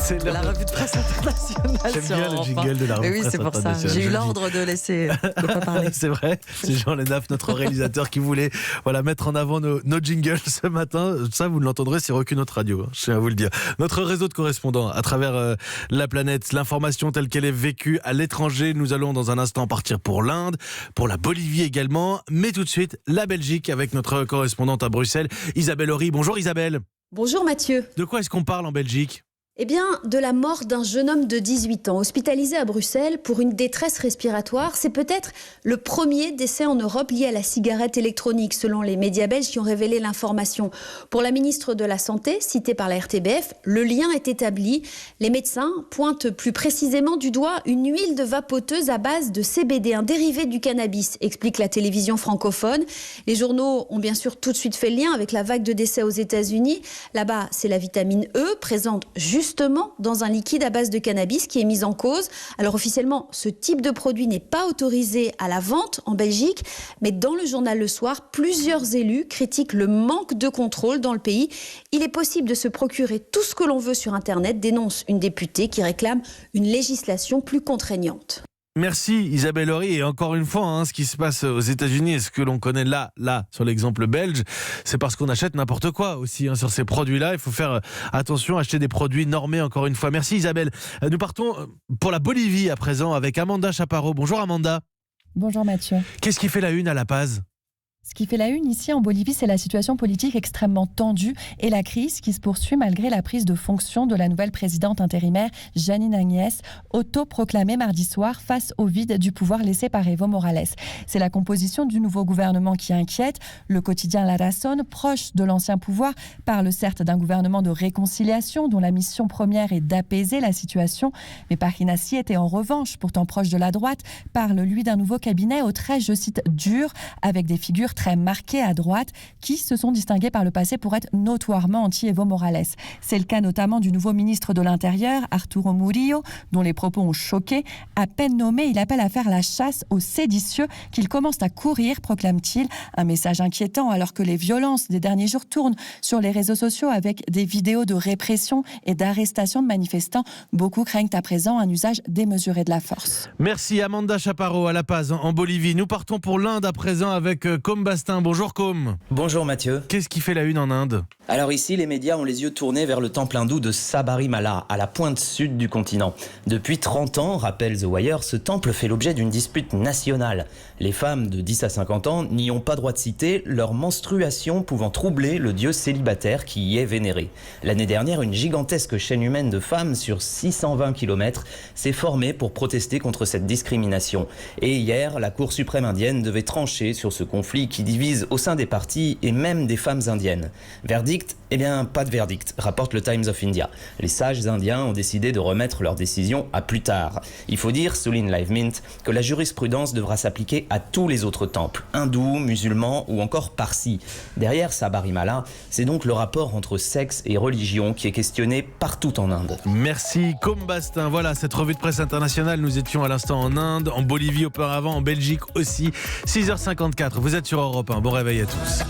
C'est La revue de presse internationale. J'aime sur bien le Europe jingle de la revue Mais de oui, presse c'est pour ça. internationale. J'ai eu Je le l'ordre de laisser de pas parler. C'est vrai, c'est Jean Lenaf, notre réalisateur, qui voulait mettre en avant nos jingles ce matin. Ça, vous ne l'entendrez sur aucune autre radio, je tiens à vous le dire. Notre réseau de correspondants à travers la planète, l'information telle qu'elle est vécue à l'étranger. Nous allons dans un instant partir pour l'Inde, pour la Bolivie également. Mais tout de suite, la Belgique avec notre correspondante à Bruxelles, Isabelle Horry. Bonjour Isabelle. Bonjour Mathieu. De quoi est-ce qu'on parle en Belgique ? Eh bien, de la mort d'un jeune homme de 18 ans hospitalisé à Bruxelles pour une détresse respiratoire. C'est peut-être le premier décès en Europe lié à la cigarette électronique, selon les médias belges qui ont révélé l'information. Pour la ministre de la Santé, citée par la RTBF, le lien est établi. Les médecins pointent plus précisément du doigt une huile de vapoteuse à base de CBD, un dérivé du cannabis, explique la télévision francophone. Les journaux ont bien sûr tout de suite fait le lien avec la vague de décès aux États-Unis. Là-bas, c'est la vitamine E, présente justement dans un liquide à base de cannabis qui est mis en cause. Alors officiellement, ce type de produit n'est pas autorisé à la vente en Belgique, mais dans le journal Le Soir, plusieurs élus critiquent le manque de contrôle dans le pays. Il est possible de se procurer tout ce que l'on veut sur Internet, dénonce une députée qui réclame une législation plus contraignante. Merci Isabelle Horry. Et encore une fois, ce qui se passe aux États-Unis et ce que l'on connaît là, sur l'exemple belge, c'est parce qu'on achète n'importe quoi aussi sur ces produits-là. Il faut faire attention, acheter des produits normés encore une fois. Merci Isabelle. Nous partons pour la Bolivie à présent avec Amanda Chaparro. Bonjour Amanda. Bonjour Mathieu. Qu'est-ce qui fait la une à La Paz ? Ce qui fait la une ici en Bolivie, c'est la situation politique extrêmement tendue et la crise qui se poursuit malgré la prise de fonction de la nouvelle présidente intérimaire Janine Áñez, autoproclamée mardi soir face au vide du pouvoir laissé par Evo Morales. C'est la composition du nouveau gouvernement qui inquiète. Le quotidien La Razón, proche de l'ancien pouvoir, parle certes d'un gouvernement de réconciliation dont la mission première est d'apaiser la situation. Mais Pagina 7, en revanche, pourtant proche de la droite, parle lui d'un nouveau cabinet au trait, je cite, dur, avec des figures très marqués à droite qui se sont distingués par le passé pour être notoirement anti-Evo Morales. C'est le cas notamment du nouveau ministre de l'Intérieur, Arturo Murillo, dont les propos ont choqué. À peine nommé, il appelle à faire la chasse aux séditieux qu'ils commencent à courir, proclame-t-il. Un message inquiétant alors que les violences des derniers jours tournent sur les réseaux sociaux avec des vidéos de répression et d'arrestation de manifestants. Beaucoup craignent à présent un usage démesuré de la force. Merci Amanda Chaparro à La Paz en Bolivie. Nous partons pour l'Inde à présent avec Bastin. Bonjour Com. Bonjour Mathieu. Qu'est-ce qui fait la une en Inde ? Alors ici, les médias ont les yeux tournés vers le temple hindou de Sabarimala, à la pointe sud du continent. Depuis 30 ans, rappelle The Wire, ce temple fait l'objet d'une dispute nationale. Les femmes de 10 à 50 ans n'y ont pas droit de citer, leur menstruation pouvant troubler le dieu célibataire qui y est vénéré. L'année dernière, une gigantesque chaîne humaine de femmes sur 620 km s'est formée pour protester contre cette discrimination. Et hier, la Cour suprême indienne devait trancher sur ce conflit qui divise au sein des partis et même des femmes indiennes. Verdict ? Eh bien, pas de verdict, rapporte le Times of India. Les sages indiens ont décidé de remettre leur décision à plus tard. Il faut dire, souligne Live Mint, que la jurisprudence devra s'appliquer à tous les autres temples, hindous, musulmans ou encore parsis. Derrière Sabarimala, c'est donc le rapport entre sexe et religion qui est questionné partout en Inde. Merci Com Bastin. Voilà, cette revue de presse internationale. Nous étions à l'instant en Inde, en Bolivie auparavant, en Belgique aussi. 6h54, vous êtes sur Europe 1. Bon réveil à tous.